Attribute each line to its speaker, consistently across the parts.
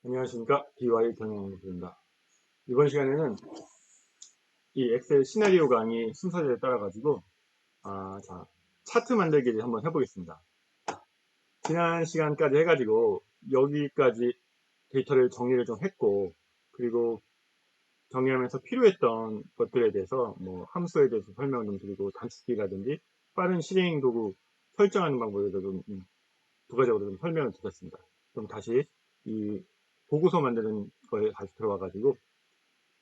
Speaker 1: 안녕하십니까. DY 경영입니다. 이번 시간에는 이 엑셀 시나리오 강의 순서대로 따라가지고 차트 만들기를 한번 해보겠습니다. 지난 시간까지 해가지고 여기까지 데이터를 정리를 좀 했고, 그리고 정리하면서 필요했던 것들에 대해서 뭐 함수에 대해서 설명을 좀 드리고, 단축키라든지 빠른 실행 도구 설정하는 방법에 대해서 좀 부가적으로 좀 설명을 드렸습니다. 그럼 다시 이 보고서 만드는 거에 다시 들어와 가지고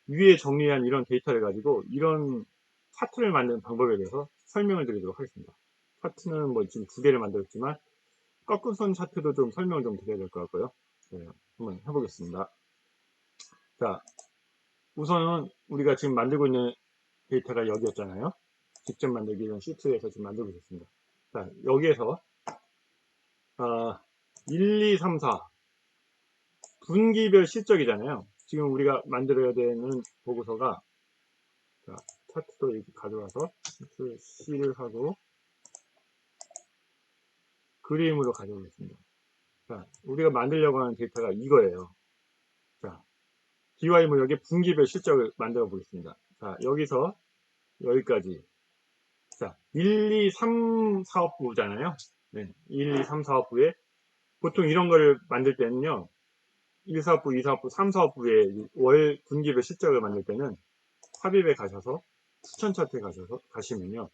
Speaker 1: 위에 정리한 이런 데이터를 가지고 이런 차트를 만드는 방법에 대해서 설명을 드리도록 하겠습니다. 차트는 뭐 지금 두 개를 만들었지만 꺾은선 차트도 좀 설명을 좀 드려야 될 것 같고요. 네, 한번 해보겠습니다. 자, 우선은 우리가 지금 만들고 있는 데이터가 여기였잖아요. 직접 만들기 이런 시트에서 지금 만들고 있습니다. 자, 여기에서 1, 2, 3, 4 분기별 실적이잖아요. 지금 우리가 만들어야 되는 보고서가, 자, 차트도 이렇게 가져와서 C를 하고 그림으로 가져오겠습니다. 자, 우리가 만들려고 하는 데이터가 이거예요. 자, DY 무역의 분기별 실적을 만들어 보겠습니다. 자, 여기서 여기까지. 자, 1, 2, 3 사업부잖아요. 네, 1, 2, 3 사업부에 보통 이런 거를 만들 때는요, 1 사업부, 2 사업부, 3 사업부의 월 분기별 실적을 만들 때는 삽입에 가셔서 추천 차트에 가시면요,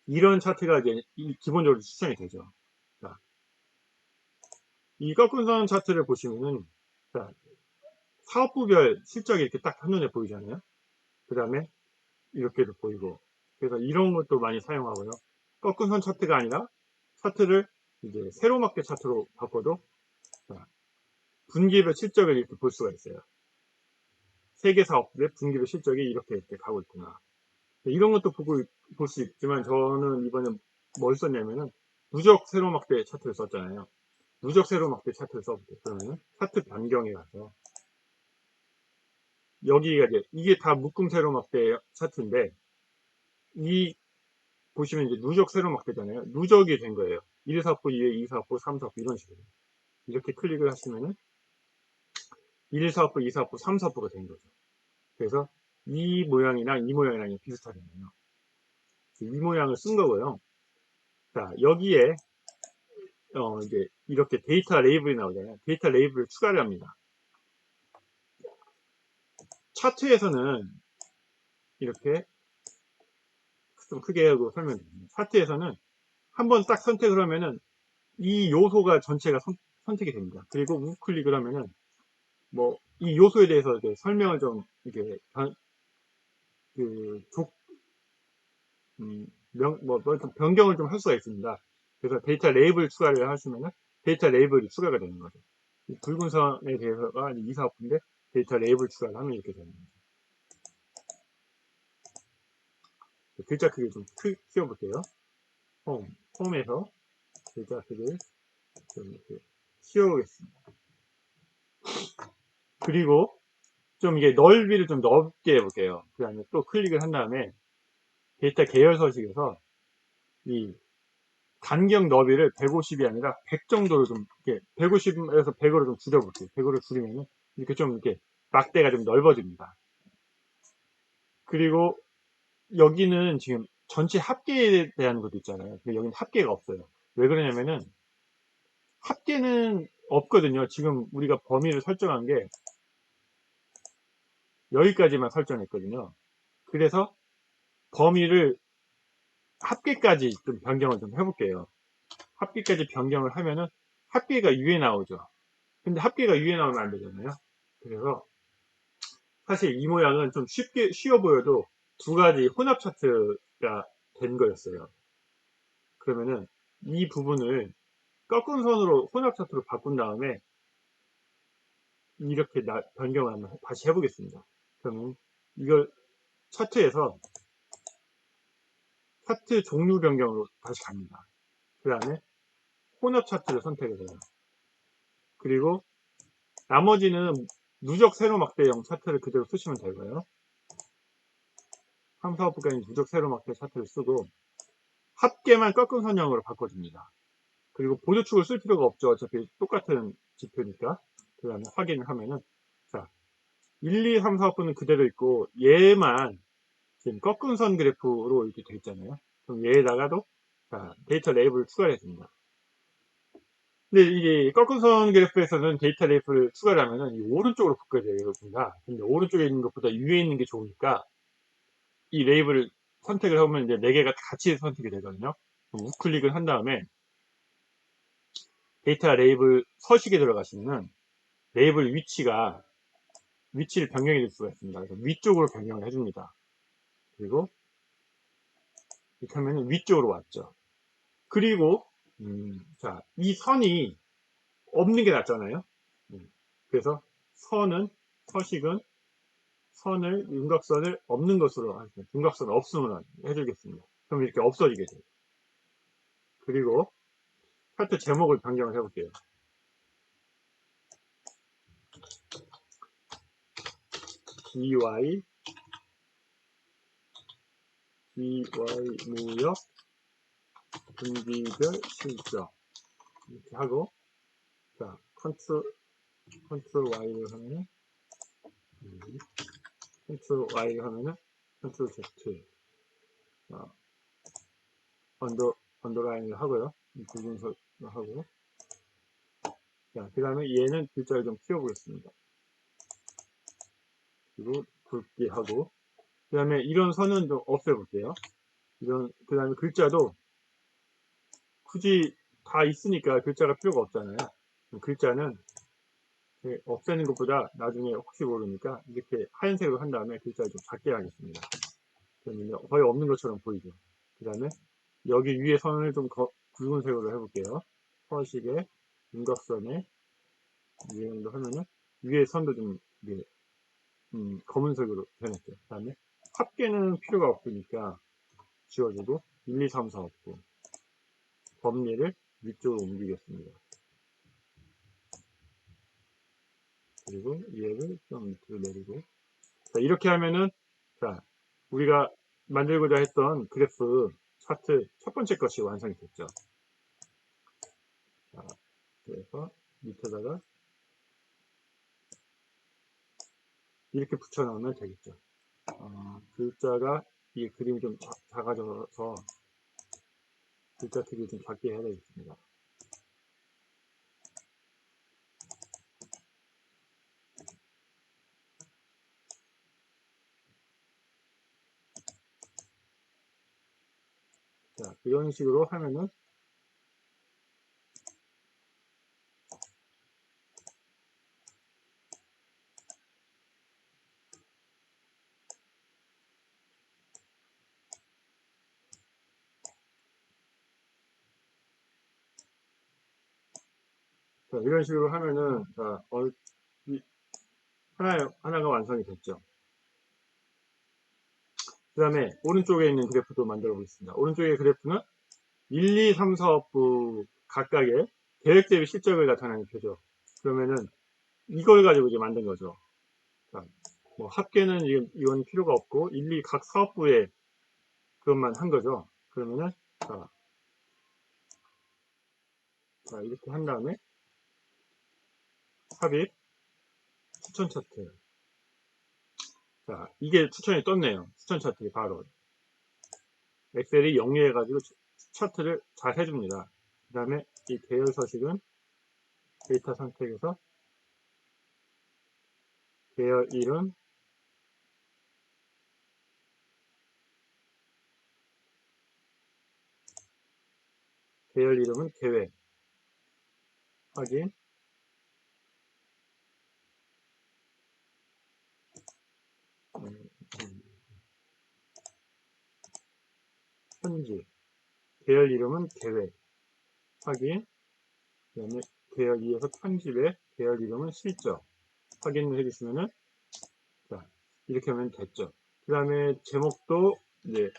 Speaker 1: 이런 차트가 이제 기본적으로 추천이 되죠. 자, 이 꺾은선 차트를 보시면은, 자, 사업부별 실적이 이렇게 딱 한눈에 보이잖아요. 그 다음에 이렇게도 보이고. 그래서 이런 것도 많이 사용하고요. 꺾은선 차트가 아니라 차트를 이제 세로막대 차트로 바꿔도 분기별 실적을 이렇게 볼 수가 있어요. 세개 사업부의 분기별 실적이 이렇게 가고 있구나. 이런 것도 볼 수 있지만 저는 이번에 뭘 썼냐면은 누적 세로막대 차트를 썼잖아요. 누적 세로막대 차트를 써볼게요. 그러면 차트 변경에 가서 여기가 이게 다 묶음 세로막대 차트인데, 이 보시면 이제 누적 세로막대잖아요. 누적이 된 거예요. 1사업부, 2, 2사업부, 3사업부 이런 식으로 이렇게 클릭을 하시면은 1사업부, 2사업부, 3사업부가 된 거죠. 그래서 이 모양이랑 이 모양이랑 비슷하잖아요. 이 모양을 쓴 거고요. 자, 여기에 이제 이렇게 데이터 레이블이 나오잖아요. 데이터 레이블을 추가를 합니다. 차트에서는 이렇게 좀 크게 하고 설명드립니다. 차트에서는 한번 딱 선택을 하면은 이 요소가 전체가 선택이 됩니다. 그리고 우클릭을 하면은 뭐 이 요소에 대해서 이제 설명을 좀 이렇게 그 변경을 좀 할 수가 있습니다. 그래서 데이터 레이블 추가를 하시면은 데이터 레이블이 추가가 되는 거죠. 이 붉은 선에 대해서가 이사업부인데 데이터 레이블 추가를 하면 이렇게 되는 거죠. 글자 크기 좀 키워볼게요. 홈에서 글자 크기를 좀 이렇게 키워보겠습니다. 그리고 좀 이게 넓이를 좀 넓게 해볼게요. 그 다음에 또 클릭을 한 다음에 데이터 계열 서식에서 이 간격 너비를 150이 아니라 100 정도로 좀 이렇게 150에서 100으로 좀 줄여볼게요. 100으로 줄이면 이렇게 좀 이렇게 막대가 좀 넓어집니다. 그리고 여기는 지금 전체 합계에 대한 것도 있잖아요. 근데 여기는 합계가 없어요. 왜 그러냐면은 합계는 없거든요. 지금 우리가 범위를 설정한 게 여기까지만 설정했거든요. 그래서 범위를 합계까지 좀 변경을 좀 해볼게요. 합계까지 변경을 하면은 합계가 위에 나오죠. 근데 합계가 위에 나오면 안 되잖아요. 그래서 사실 이 모양은 좀 쉬워 보여도 두 가지 혼합 차트가 된 거였어요. 그러면은 이 부분을 꺾은 선으로 혼합 차트로 바꾼 다음에 이렇게 변경을 한번 다시 해보겠습니다. 그러면 이걸 차트에서 차트 종류 변경으로 다시 갑니다. 그 다음에 혼합 차트를 선택을 해요. 그리고 나머지는 누적 세로막대형 차트를 그대로 쓰시면 되고요. 3, 4호부까지 누적 세로막대 차트를 쓰고 합계만 꺾은 선형으로 바꿔줍니다. 그리고 보조축을 쓸 필요가 없죠. 어차피 똑같은 지표니까. 그 다음에 확인을 하면은, 자, 1, 2, 3, 4분은 그대로 있고, 얘만 지금 꺾은 선 그래프로 이렇게 돼 있잖아요. 그럼 얘에다가도, 자, 데이터 레이블을 추가를 했습니다. 근데 이게 꺾은 선 그래프에서는 데이터 레이블을 추가를 하면은 이 오른쪽으로 바꿔야 되겠습니다. 근데 오른쪽에 있는 것보다 위에 있는 게 좋으니까, 이 레이블을 선택을 하면 이제 4개가 같이 선택이 되거든요. 그럼 우클릭을 한 다음에, 데이터 레이블 서식에 들어가시면은, 레이블 위치를 변경해 줄 수가 있습니다. 그래서 위쪽으로 변경을 해줍니다. 그리고 이렇게 하면 위쪽으로 왔죠. 그리고 자, 이 선이 없는 게 낫잖아요. 그래서 서식은 선을 윤곽선을 없는 것으로 하겠습니다. 윤곽선을 없음으로 해주겠습니다. 그럼 이렇게 없어지게 돼요. 그리고 차트 제목을 변경을 해볼게요. GY 무역 분기별 실적 이렇게 하고, 자, 컨트롤 Y를 하면은, 컨트롤 Y를 하면은, 컨트롤 Z, 언더라인을 하고요. 굵은색을 하고, 자, 그 다음에 얘는 글자를 좀 키워보겠습니다. 그리고 굵게 하고, 그 다음에 이런 선은 좀 없애볼게요. 그 다음에 글자도 굳이 다 있으니까 글자가 필요가 없잖아요. 글자는 없애는 것보다 나중에 혹시 모르니까 이렇게 하얀색으로 한 다음에 글자를 좀 작게 하겠습니다. 그러면 거의 없는 것처럼 보이죠. 그 다음에 여기 위에 선을 좀 굵은색으로 해볼게요. 서식에 윤곽선에 이 정도 하면은 위에 선도 좀 검은색으로 변했죠. 그 다음에 합계는 필요가 없으니까 지워주고 1, 2, 3, 4 없고 범위를 위쪽으로 옮기겠습니다. 그리고 얘를 좀 밑으로 내리고, 자, 이렇게 하면은, 자, 우리가 만들고자 했던 그래프 차트 첫 번째 것이 완성이 됐죠. 자, 그래서 밑에다가 이렇게 붙여넣으면 되겠죠. 글자가 이 그림이 좀 작아져서 글자 크기 좀 작게 해야 되겠습니다. 자, 이런 식으로 하면은, 자, 이런 식으로 하면은, 자, 하나가 완성이 됐죠. 그 다음에 오른쪽에 있는 그래프도 만들어 보겠습니다. 오른쪽의 그래프는 1, 2, 3, 4업부 각각의 계획 대비 실적을 나타내는 표죠. 그러면은 이걸 가지고 이제 만든 거죠. 자, 뭐 합계는 이건 필요가 없고 1, 2 각 사업부에 그것만 한 거죠. 그러면은 자, 이렇게 한 다음에 삽입 추천 차트. 자, 이게 추천이 떴네요. 추천 차트 바로 엑셀이 영리해가지고 차트를 잘 해줍니다. 그 다음에 이 계열 서식은 데이터 선택에서 계열 이름, 계열 이름은 계획 확인, 편집, 계열 이름은 계획 확인, 그 다음에 계열 2에서 편집에 계열 이름은 실적 확인을 해주시면은, 자, 이렇게 하면 됐죠. 그 다음에 제목도 이제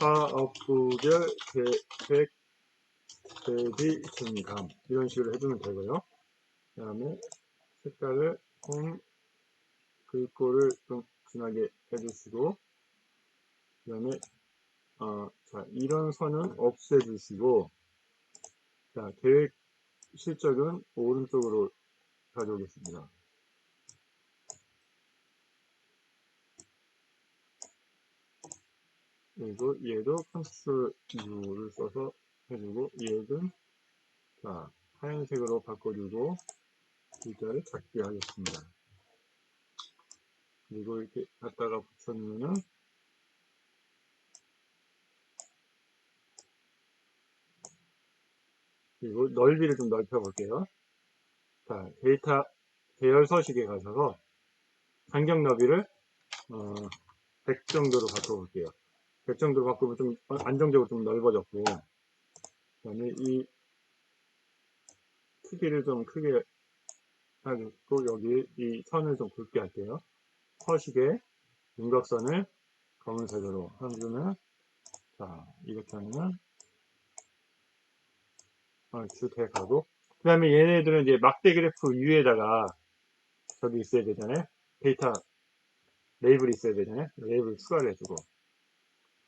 Speaker 1: 사업부별 계획 대비 증감 이런 식으로 해주면 되고요. 그 다음에 색깔을 글꼴을 좀 진하게 해주시고, 그 다음에 자, 이런 선은 없애주시고, 자, 계획 실적은 오른쪽으로 가져오겠습니다. 그리고 얘도 컨트롤 U를 써서 해주고, 얘는, 자, 하얀색으로 바꿔주고, 글자를 작게 하겠습니다. 그리고 이렇게 갖다가 붙여놓으면은, 그리고 넓이를 좀 넓혀 볼게요. 자, 데이터 계열 서식에 가셔서 간격 너비를 100 정도로 바꿔볼게요. 100 정도로 바꾸면 좀 안정적으로 좀 넓어졌고, 그 다음에 이 크기를 좀 크게 하고, 여기 이 선을 좀 굵게 할게요. 서식에 윤곽선을 검은색으로 해주면, 자, 이렇게 하면 쭉 해가고, 그 다음에 얘네들은 이제 막대 그래프 위에다가 저기 있어야 되잖아요. 데이터 레이블이 있어야 되잖아요. 레이블 추가를 해주고,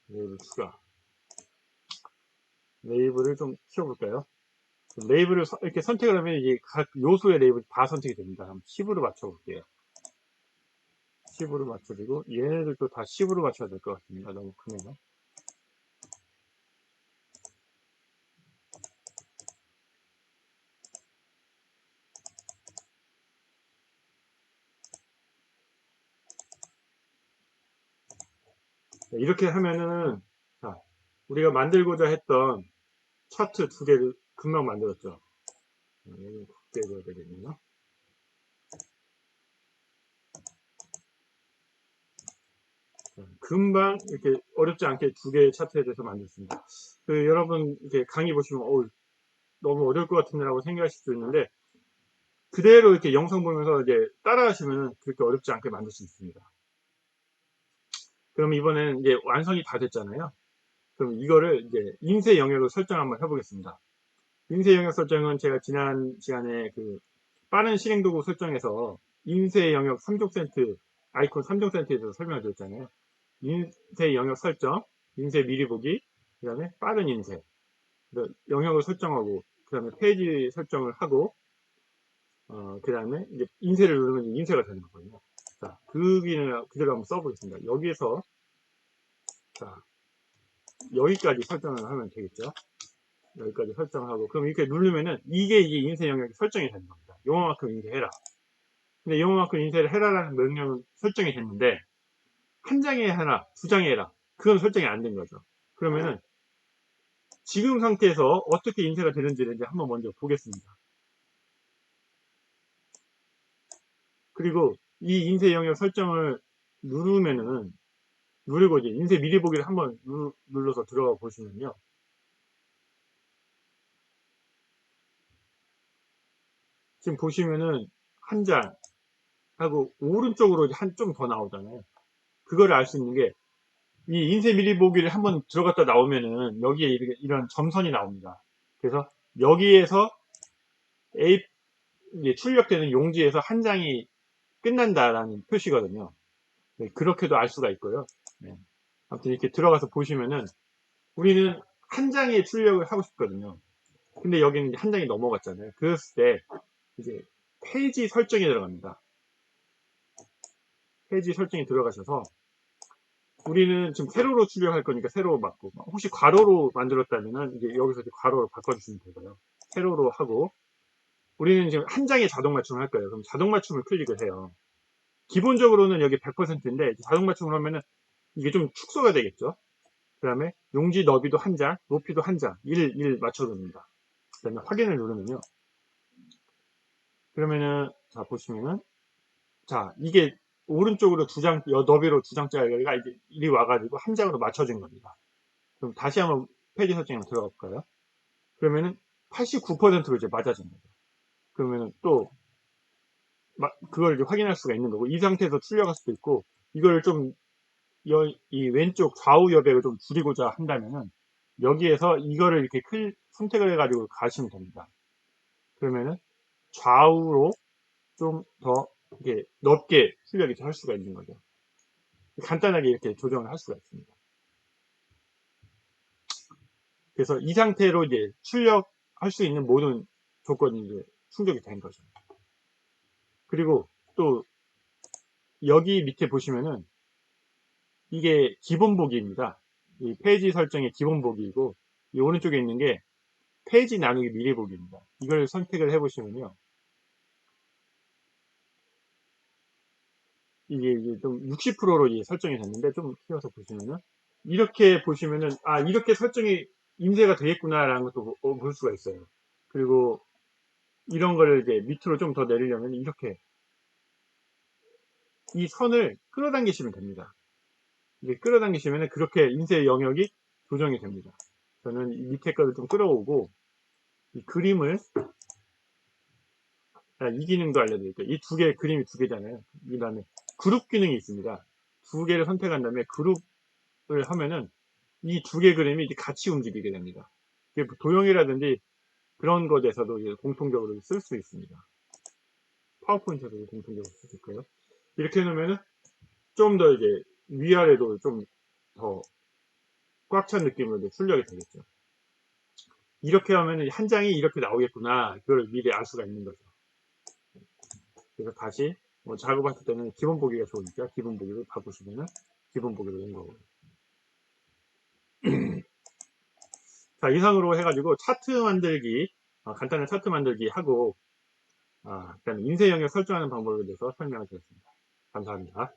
Speaker 1: 레이블 추가. 레이블을 좀 키워볼까요? 레이블을 이렇게 선택을 하면 이게 각 요소의 레이블이 다 선택이 됩니다. 한번 10으로 맞춰볼게요. 10으로 맞춰주고, 얘네들도 다 10으로 맞춰야 될 것 같습니다. 너무 크네요. 이렇게 하면은, 자, 우리가 만들고자 했던 차트 두 개를 금방 만들었죠. 여기 굵게 해줘야 되겠네요. 금방 이렇게 어렵지 않게 두 개의 차트에 대해서 만들었습니다. 여러분 이렇게 강의 보시면 너무 어려울 것 같은데라고 생각하실 수 있는데, 그대로 이렇게 영상 보면서 이제 따라 하시면 그렇게 어렵지 않게 만들 수 있습니다. 그럼 이번에는 이제 완성이 다 됐잖아요. 그럼 이거를 이제 인쇄 영역을 설정 한번 해보겠습니다. 인쇄 영역 설정은 제가 지난 시간에 그 빠른 실행 도구 설정에서 인쇄 영역 3종 센트 아이콘 3종 센트에 대해서 설명을 드렸잖아요. 인쇄 영역 설정, 인쇄 미리 보기, 그 다음에 빠른 인쇄, 영역을 설정하고, 그 다음에 페이지 설정을 하고, 그 다음에 이제 인쇄를 누르면 인쇄가 되는 거거든요. 자, 그 기능을 그대로 한번 써보겠습니다. 여기서, 자, 여기까지 설정을 하면 되겠죠. 여기까지 설정하고, 그럼 이렇게 누르면은 이게 인쇄 영역이 설정이 되는 겁니다. 요만큼 인쇄해라. 근데 요만큼 인쇄를 해라라는 명령은 설정이 됐는데, 한 장에 해라, 두 장에 해라. 그건 설정이 안 된 거죠. 그러면은 지금 상태에서 어떻게 인쇄가 되는지를 이제 한번 먼저 보겠습니다. 그리고 이 인쇄 영역 설정을 누르면은, 누르고 이제 인쇄 미리 보기를 한번 눌러서 들어가 보시면요. 지금 보시면은 한 장 하고 오른쪽으로 한 좀 더 나오잖아요. 그거를 알 수 있는 게, 이 인쇄 미리 보기를 한번 들어갔다 나오면은 여기에 이런 점선이 나옵니다. 그래서 여기에서 A 출력되는 용지에서 한 장이 끝난다라는 표시거든요. 네, 그렇게도 알 수가 있고요. 네. 아무튼 이렇게 들어가서 보시면은 우리는 한 장에 출력을 하고 싶거든요. 근데 여기는 한 장이 넘어갔잖아요. 그랬을 때 이제 페이지 설정에 들어갑니다. 페이지 설정에 들어가셔서, 우리는 지금 세로로 출력할 거니까 세로로 맞고, 혹시 괄호로 만들었다면은 이제 여기서 이제 괄호로 바꿔주시면 되고요. 세로로 하고, 우리는 지금 한 장에 자동 맞춤을 할 거예요. 그럼 자동 맞춤을 클릭을 해요. 기본적으로는 여기 100%인데 자동 맞춤을 하면은 이게 좀 축소가 되겠죠. 그 다음에 용지 너비도 한 장, 높이도 한 장, 1 맞춰줍니다. 그 다음에 확인을 누르면요. 그러면은, 자, 보시면은, 자, 이게 오른쪽으로 너비로 두 장짜리가 이제 이리 와가지고 한 장으로 맞춰진 겁니다. 그럼 다시 한번 페이지 설정에 들어가 볼까요? 그러면은 89%로 이제 맞아진 거죠. 그러면은 또, 그걸 이제 확인할 수가 있는 거고, 이 상태에서 출력할 수도 있고, 이걸 좀, 이 왼쪽 좌우 여백을 좀 줄이고자 한다면은, 여기에서 이거를 이렇게 선택을 해가지고 가시면 됩니다. 그러면은 좌우로 좀 더 이렇게 넓게 출력이 할 수가 있는 거죠. 간단하게 이렇게 조정을 할 수가 있습니다. 그래서 이 상태로 이제 출력할 수 있는 모든 조건이 이제 충족이 된 거죠. 그리고 또 여기 밑에 보시면은 이게 기본 보기입니다. 이 페이지 설정의 기본 보기이고, 이 오른쪽에 있는 게 페이지 나누기 미리 보기입니다. 이걸 선택을 해 보시면요, 이게 이제 좀 60%로 이제 설정이 됐는데, 좀 키워서 보시면은 이렇게 보시면은 이렇게 설정이 인쇄가 되겠구나라는 것도 볼 수가 있어요. 그리고 이런 거를 이제 밑으로 좀 더 내리려면 이렇게 이 선을 끌어당기시면 됩니다. 이게 끌어당기시면 그렇게 인쇄 영역이 조정이 됩니다. 저는 이 밑에 거를 좀 끌어오고 이 그림을 이 기능도 알려드릴게요. 이 두 개, 그림이 두 개잖아요. 그 다음에 그룹 기능이 있습니다. 두 개를 선택한 다음에 그룹을 하면은 이 두 개 그림이 이제 같이 움직이게 됩니다. 이게 도형이라든지 그런 것에서도 이제 공통적으로 쓸 수 있습니다. 파워포인트에서도 공통적으로 쓸 수 있고요. 이렇게 해놓으면은 좀 더 이제 위아래도 좀 더 꽉 찬 느낌으로 출력이 되겠죠. 이렇게 하면 한 장이 이렇게 나오겠구나, 그걸 미리 알 수가 있는 거죠. 그래서 다시 작업할 때는 기본 보기가 좋으니까 기본 보기로 바꾸시면은 기본 보기로 된 거고. 자, 이상으로 해가지고 차트 만들기, 간단한 차트 만들기 하고, 그다음에 인쇄 영역 설정하는 방법에 대해서 설명을 드렸습니다. 감사합니다.